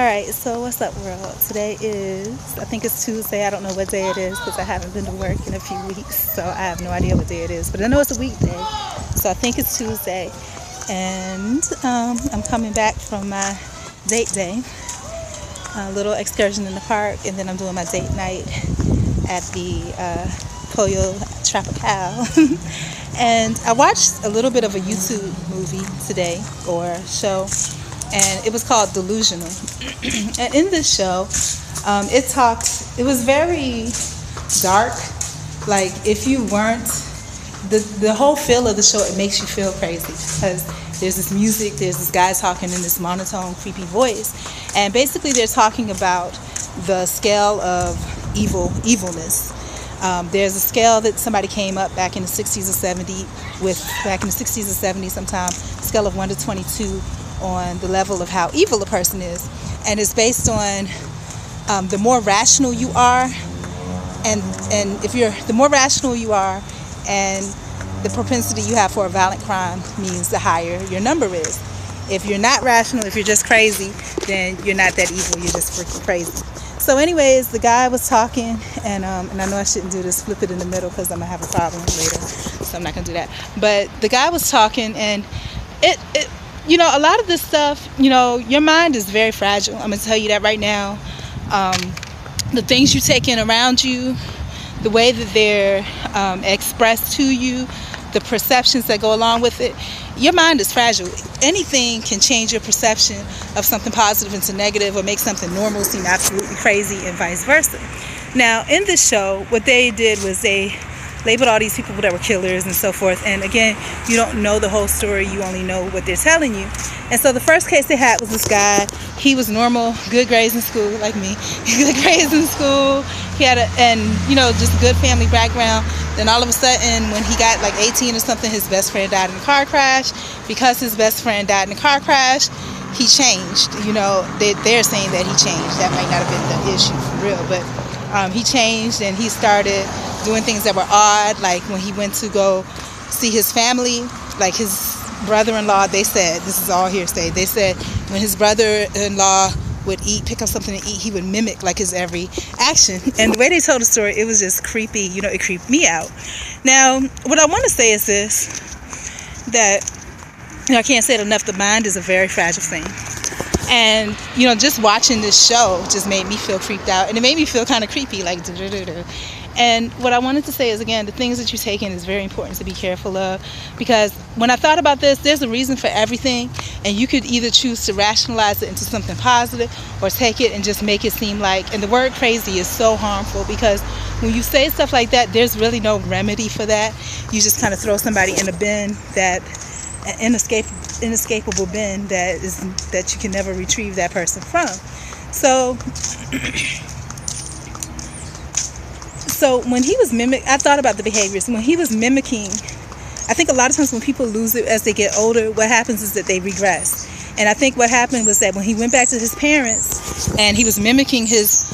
Alright, so what's up, world? Today is, I think it's Tuesday. I don't know what day it is because I haven't been to work in a few weeks, so I have no idea what day it is. But I know it's a weekday, so I think it's Tuesday. And I'm coming back from my date day, a little excursion in the park, and then I'm doing my date night at the Pollo Tropical. And I watched a little bit of a YouTube movie today, or show, and it was called Delusional. And in this show, it was very dark. Like, if you weren't, the whole feel of the show, it makes you feel crazy because there's this music, there's this guy talking in this monotone, creepy voice, and basically they're talking about the scale of evilness. There's a scale that somebody came up back in the 60s or 70s back in the 60s or 70s sometime, scale of 1 to 22 on the level of how evil a person is. And it's based on the more rational you are, and the more rational you are, and the propensity you have for a violent crime means the higher your number is. If you're not rational, if you're just crazy, then you're not that evil, you're just freaking crazy. So anyways, the guy was talking, and I know I shouldn't do this, flip it in the middle, because I'm going to have a problem later, so I'm not going to do that. But the guy was talking, and it a lot of this stuff, your mind is very fragile. I'm going to tell you that right now. The things you take in around you, the way that they're expressed to you, the perceptions that go along with it, your mind is fragile. Anything can change your perception of something positive into negative, or make something normal seem absolutely crazy, and vice versa. Now, in this show, what they did was they labeled all these people that were killers and so forth. And again, you don't know the whole story, you only know what they're telling you. And so the first case they had was this guy. He was normal, good grades in school, like me. Good grades in school. He had just a good family background. Then all of a sudden, when he got like 18 or something, his best friend died in a car crash. Because his best friend died in a car crash, he changed. They're saying that he changed. That might not have been the issue for real, but he changed, and he started doing things that were odd, like when he went to go see his family, like his brother-in-law, they said, this is all hearsay, they said when his brother-in-law would pick up something to eat, he would mimic like his every action. And the way they told the story, it was just creepy. It creeped me out. Now, what I want to say is this, that I can't say it enough, the mind is a very fragile thing. And just watching this show just made me feel creeped out, and it made me feel kind of creepy, like And what I wanted to say is, again, the things that you take in is very important to be careful of, because when I thought about this, there's a reason for everything, and you could either choose to rationalize it into something positive, or take it and just make it seem like, and the word crazy is so harmful, because when you say stuff like that, there's really no remedy for that. You just kind of throw somebody in a bin, an inescapable bin that you can never retrieve that person from. So when he was I thought about the behaviors. When he was mimicking, I think a lot of times when people lose it as they get older, what happens is that they regress. And I think what happened was that when he went back to his parents and he was mimicking his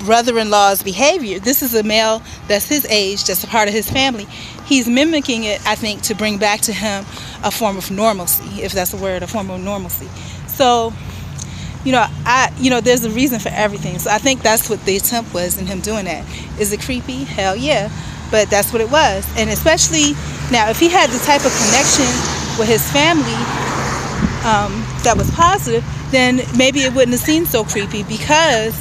brother-in-law's behavior, this is a male that's his age, that's a part of his family. He's mimicking it, I think, to bring back to him a form of normalcy, if that's a word, a form of normalcy. So, there's a reason for everything. So I think that's what the attempt was in him doing that. Is it creepy? Hell yeah. But that's what it was. And especially now, if he had the type of connection with his family that was positive, then maybe it wouldn't have seemed so creepy, because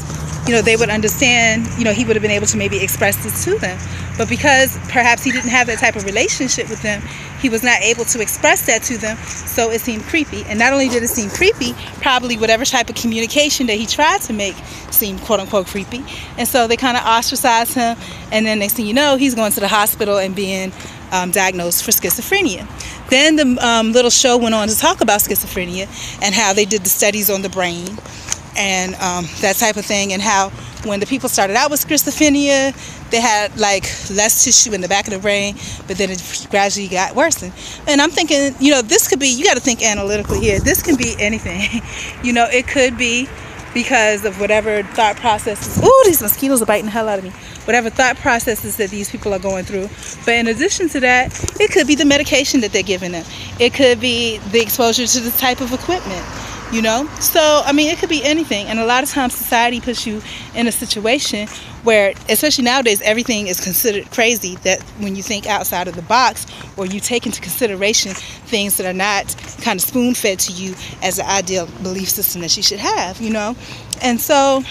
they would understand, he would have been able to maybe express this to them. But because perhaps he didn't have that type of relationship with them, he was not able to express that to them, so it seemed creepy. And not only did it seem creepy, probably whatever type of communication that he tried to make seemed quote-unquote creepy. And so they kind of ostracized him, and then next thing you know, he's going to the hospital and being diagnosed for schizophrenia. Then the little show went on to talk about schizophrenia and how they did the studies on the brain and that type of thing, and how when the people started out with schizophrenia, they had like less tissue in the back of the brain, but then it gradually got worse. And I'm thinking, this could be, you got to think analytically here, this can be anything. It could be because of whatever thought processes, ooh, these mosquitoes are biting the hell out of me, whatever thought processes that these people are going through. But in addition to that, it could be the medication that they're giving them. It could be the exposure to the type of equipment. you know? So, I mean, it could be anything. And a lot of times society puts you in a situation where, especially nowadays, everything is considered crazy, that when you think outside of the box, or you take into consideration things that are not kind of spoon-fed to you as an ideal belief system that you should have, you know? And so,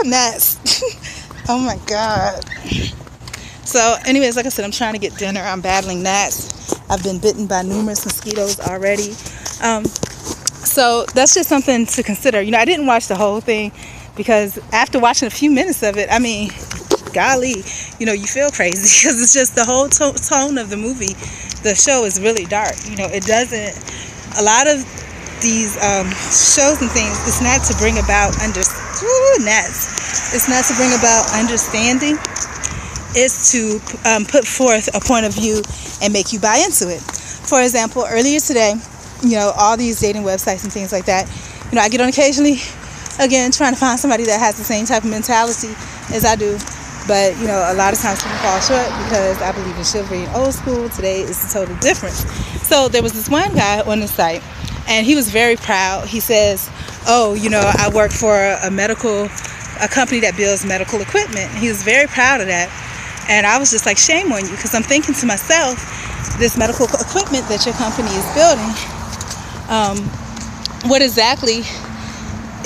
nuts. Oh my God. So anyways, like I said, I'm trying to get dinner. I'm battling gnats. I've been bitten by numerous mosquitoes already. So that's just something to consider. You know, I didn't watch the whole thing because after watching a few minutes of it, I mean, golly, you know, you feel crazy because it's just the whole tone of the movie. The show is really dark. You know, it doesn't, a lot of these shows and things, it's not to bring about it's not to bring about understanding. It's to put forth a point of view and make you buy into it. For example, earlier today, you know, all these dating websites and things like that, you know, I get on occasionally, again, trying to find somebody that has the same type of mentality as I do. But, you know, a lot of times people fall short because I believe in chivalry and old school. Today is a total difference. So there was this one guy on the site, and he was very proud. He says, oh, you know, I work for a company that builds medical equipment. He was very proud of that. And I was just like, shame on you, because I'm thinking to myself, this medical equipment that your company is building, what exactly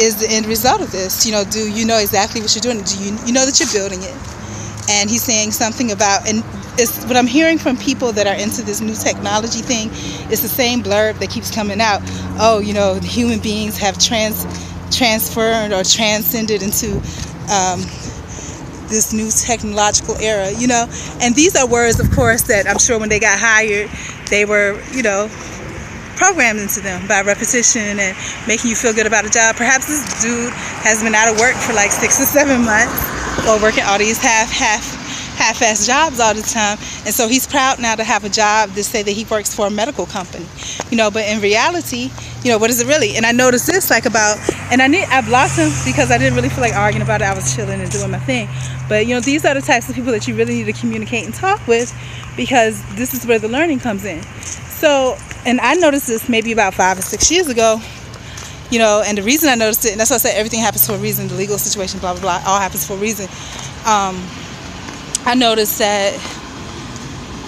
is the end result of this? You know, do you know exactly what you're doing? Do you know that you're building it? And he's saying something about, and it's what I'm hearing from people that are into this new technology thing, it's the same blurb that keeps coming out. Oh, you know, the human beings have transferred or transcended into this new technological era, you know. And these are words, of course, that I'm sure when they got hired, they were, you know, programmed into them by repetition and making you feel good about a job. Perhaps this dude has been out of work for like 6 or 7 months, or working all these half-ass jobs all the time, and so he's proud now to have a job to say that he works for a medical company, you know. But in reality, you know, what is it really? And I noticed this like about, and I blocked him because I didn't really feel like arguing about it. I was chilling and doing my thing. But, you know, these are the types of people that you really need to communicate and talk with, because this is where the learning comes in. So, and I noticed this maybe about 5 or 6 years ago, you know, and the reason I noticed it, and that's why I said everything happens for a reason, the legal situation, blah, blah, blah, all happens for a reason. I noticed that,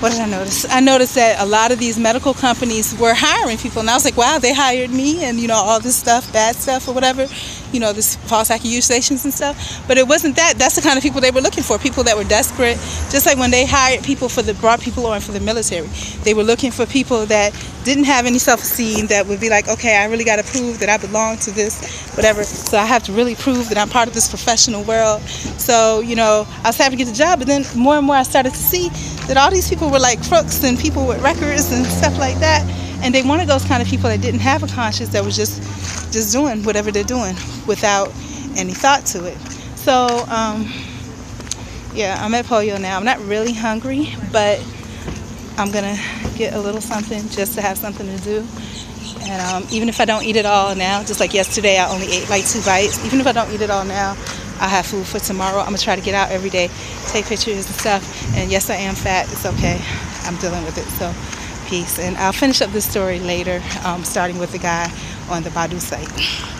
what did I notice? I noticed that a lot of these medical companies were hiring people, and I was like, wow, they hired me, and, you know, all this stuff, bad stuff or whatever, you know, this false accusations and stuff. But it wasn't that. That's the kind of people they were looking for, people that were desperate, just like when they hired people brought people on for the military. They were looking for people that didn't have any self-esteem, that would be like, okay, I really got to prove that I belong to this, whatever, so I have to really prove that I'm part of this professional world. So, you know, I was happy to get the job, but then more and more I started to see that all these people were like crooks and people with records and stuff like that, and they wanted those kind of people that didn't have a conscience, that was just doing whatever they're doing without any thought to it. So yeah, I'm at Pollo now. I'm not really hungry, but I'm gonna get a little something just to have something to do. And even if I don't eat it all now, just like yesterday I only ate like 2 bites, even if I don't eat it all now, I'll have food for tomorrow. I'm gonna try to get out every day, take pictures and stuff. And yes, I am fat. It's okay. I'm dealing with it. So peace. And I'll finish up this story later, starting with the guy on the Badu site.